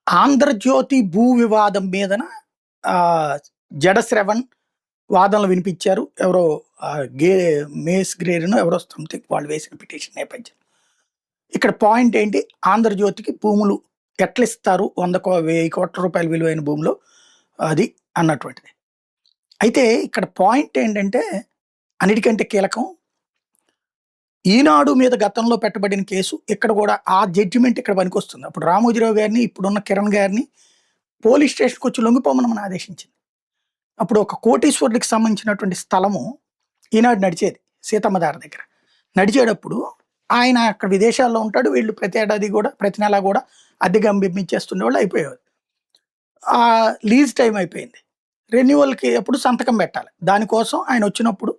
ఆంధ్రజ్యోతి భూ వివాదం మీదన జడ శ్రవణ్ వాదనలు వినిపించారు. ఎవరో గే మేస్ గ్రేర్‌నో ఎవరో సంథింగ్ వాళ్ళు వేసిన పిటిషన్ నేపథ్యం. ఇక్కడ పాయింట్ ఏంటి? ఆంధ్రజ్యోతికి భూములు ఎట్లిస్తారు? 1,10,00,00,000 విలువైన భూమిలో అది అన్నటువంటిది. అయితే ఇక్కడ పాయింట్ ఏంటంటే అన్నిటికంటే కీలకం ఈనాడు మీద గతంలో పెట్టబడిన కేసు ఇక్కడ కూడా ఆ జడ్జిమెంట్ ఇక్కడ పనికొస్తుంది. అప్పుడు రామోజీరావు గారిని, ఇప్పుడున్న కిరణ్ గారిని పోలీస్ స్టేషన్‌కి వచ్చి లొంగిపోమని ఆదేశించింది. అప్పుడు ఒక కోటీశ్వరుడికి సంబంధించినటువంటి స్థలము ఈనాడు నడిచేది సీతమ్మ దారి దగ్గర. నడిచేటప్పుడు ఆయన అక్కడ విదేశాల్లో ఉంటాడు. వీళ్ళు ప్రతి ఏడాది కూడా ప్రతి నెల కూడా అద్దెకి పంపించేస్తుండేవాళ్ళు అయిపోయేవారు. లీజ్ టైం అయిపోయింది. రెన్యువల్‌కి అప్పుడు సంతకం పెట్టాలి. దానికోసం ఆయన వచ్చినప్పుడు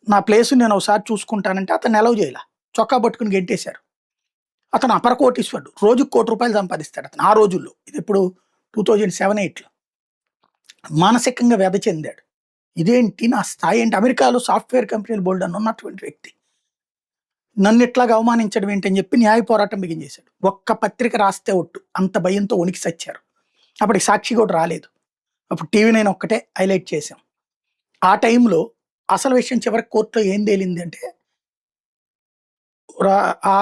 నా ప్లేస్ నేను ఒకసారి చూసుకుంటానంటే అతను అలౌ చేయలా. చొక్కా పట్టుకుని గెంటేశారు. అతను అపర కోటీశ్వరుడు. రోజుకి ₹1,00,00,000 సంపాదిస్తాడు అతను ఆ రోజుల్లో. ఇది ఇప్పుడు 2007, 8లో. మానసికంగా వ్యధ చెందాడు. ఇదేంటి నా స్థాయి ఏంటి? అమెరికాలో సాఫ్ట్‌వేర్ కంపెనీలు బోలెడన్ని ఉన్నటువంటి వ్యక్తి. నన్ను ఇట్లాగా అవమానించడం ఏంటని చెప్పి న్యాయ పోరాటం బిగించేశాడు. ఒక్క పత్రిక రాస్తే ఒట్టు. అంత భయంతో వణికి సచ్చారు. అప్పటికి సాక్షి కూడా రాలేదు. అప్పుడు టీవీ9 ఒక్కటే హైలైట్ చేశాం. ఆ టైంలో అసలు విషయం చివరికి కోర్టులో ఏం తేలింది అంటే ఆ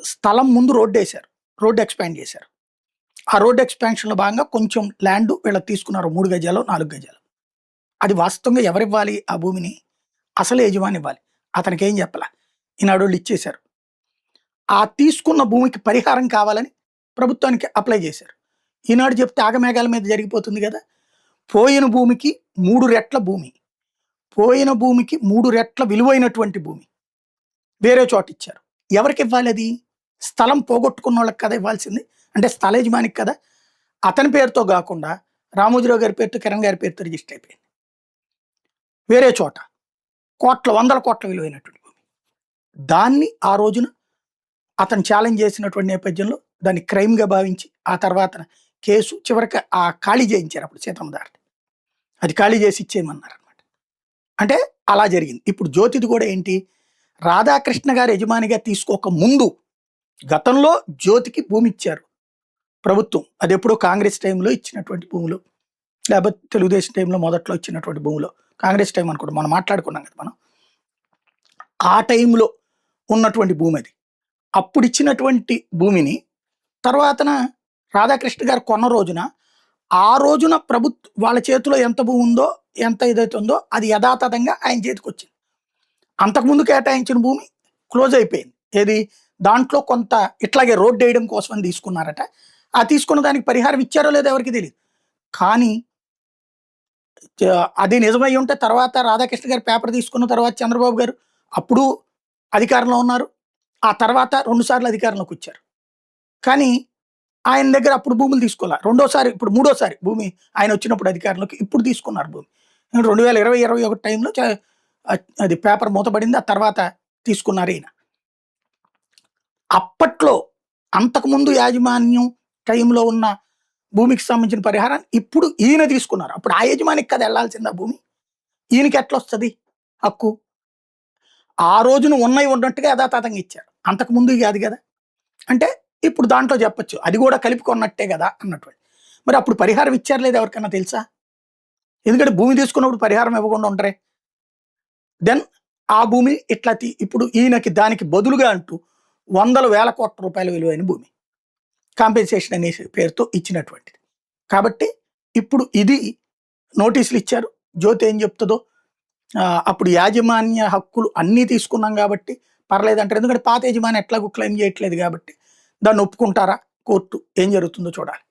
స్థలం ముందు రోడ్డేశారు. రోడ్ ఎక్స్‌పాండ్ చేశారు. ఆ రోడ్ ఎక్స్‌పాన్షన్‌లో భాగంగా కొంచెం ల్యాండ్ వీళ్ళకి తీసుకున్నారు. 3 గజాలో, 4 గజాలు. అది వాస్తవంగా ఎవరివ్వాలి ఆ భూమిని? అసలు యజమాని ఇవ్వాలి. అతనికేం చెప్పలా. ఈనాడోళ్ళు ఇచ్చేశారు. ఆ తీసుకున్న భూమికి పరిహారం కావాలని ప్రభుత్వానికి అప్లై చేశారు. ఈనాడు చెప్తే ఆగమేఘాల మీద జరిగిపోతుంది కదా! పోయిన భూమికి 3 రెట్ల భూమి. పోయిన భూమికి 3 రెట్ల విలువైనటువంటి భూమి వేరే చోట ఇచ్చారు. ఎవరికివ్వాలి అది? స్థలం పోగొట్టుకున్నోళ్ళకి కదా ఇవ్వాల్సింది. అంటే స్థల యజమానికి కదా! అతని పేరుతో కాకుండా రామోజీరావు గారి పేరుతో, కిరణ్ గారి పేరుతో రిజిస్టర్ అయిపోయింది. వేరే చోట వందల కోట్ల విలువైనటువంటి భూమి. దాన్ని ఆ రోజున అతను ఛాలెంజ్ చేసినటువంటి నేపథ్యంలో దాన్ని క్రైమ్‌గా భావించి ఆ తర్వాత కేసు చివరికి ఖాళీ చేయించారు అప్పుడు సీతమ్మ దారిని. అది ఖాళీ చేసి ఇచ్చేయమన్నారనమాట. అంటే అలా జరిగింది. ఇప్పుడు జ్యోతిది కూడా ఏంటి? రాధాకృష్ణ గారు యజమానిగా తీసుకోక ముందు గతంలో జ్యోతికి భూమి ఇచ్చారు ప్రభుత్వం. అది ఎప్పుడో కాంగ్రెస్ టైంలో ఇచ్చినటువంటి భూములు, లేకపోతే తెలుగుదేశం టైంలో మొదట్లో ఇచ్చినటువంటి భూములు. కాంగ్రెస్ టైం అనుకోండి, మనం మాట్లాడుకున్నాం కదా మనం. ఆ టైంలో ఉన్నటువంటి భూమి అది. అప్పుడు ఇచ్చినటువంటి భూమిని తర్వాతన రాధాకృష్ణ గారు కొన్న రోజున ఆ రోజున వాళ్ళ చేతిలో ఎంత భూమి ఉందో, ఎంత ఇదైతే ఉందో అది యథాతథంగా ఆయన చేతికి వచ్చింది. అంతకుముందు కేటాయించిన భూమి క్లోజ్ అయిపోయింది. ఏది? దాంట్లో కొంత ఇట్లాగే రోడ్ వేయడం కోసం తీసుకున్నారట. ఆ తీసుకున్న దానికి పరిహారం ఇచ్చారో లేదో ఎవరికి తెలియదు. కానీ అది నిజమై ఉంటే తర్వాత రాధాకృష్ణ గారు పేపర్ తీసుకున్న తర్వాత చంద్రబాబు గారు అప్పుడు అధికారంలో ఉన్నారు. ఆ తర్వాత 2 సార్లు అధికారంలోకి వచ్చారు. కానీ ఆయన దగ్గర అప్పుడు భూములు తీసుకోలే. రెండోసారి ఇప్పుడు మూడోసారి భూమి ఆయన వచ్చినప్పుడు అధికారంలోకి ఇప్పుడు తీసుకున్నారు భూమి. 2020, 21 టైంలో అది పేపర్ మూతబడింది. ఆ తర్వాత తీసుకున్నారు ఈయన. అప్పట్లో అంతకుముందు యాజమాన్యం టైంలో ఉన్న భూమికి సంబంధించిన పరిహారాన్ని ఇప్పుడు ఈయన తీసుకున్నారు. అప్పుడు ఆ యజమానికి కదా వెళ్లాల్సింది ఆ భూమి. ఈయనకి ఎట్లా వస్తుంది హక్కు? ఆ రోజున ఉన్నవి ఉన్నట్టుగా యథాతథంగా ఇచ్చారు. అంతకుముందు కాదు కదా. అంటే ఇప్పుడు దాంట్లో చెప్పొచ్చు అది కూడా కలిపి కొన్నట్టే కదా అన్నటువంటి. మరి అప్పుడు పరిహారం ఇచ్చారు లేదు ఎవరికన్నా తెలుసా? ఎందుకంటే భూమి తీసుకున్నప్పుడు పరిహారం ఇవ్వకుండా ఉంటారే. దెన్ ఆ భూమి ఇట్లా ఇప్పుడు ఈయనకి దానికి బదులుగా అంటూ వందల వేల కోట్ల రూపాయల విలువైన భూమి కాంపెన్సేషన్ అనే పేరుతో ఇచ్చినటువంటిది. కాబట్టి ఇప్పుడు ఇది నోటీసులు ఇచ్చారు. జ్యోతి ఏం చెప్తుందో అప్పుడు యాజమాన్య హక్కులు అన్నీ తీసుకున్నాం కాబట్టి పర్లేదంటారు. ఎందుకంటే పాత యజమాని ఎట్లాగూ క్లెయిమ్ చేయట్లేదు కాబట్టి దాన్ని ఒప్పుకుంటారా కోర్టు? ఏం జరుగుతుందో చూడాలి.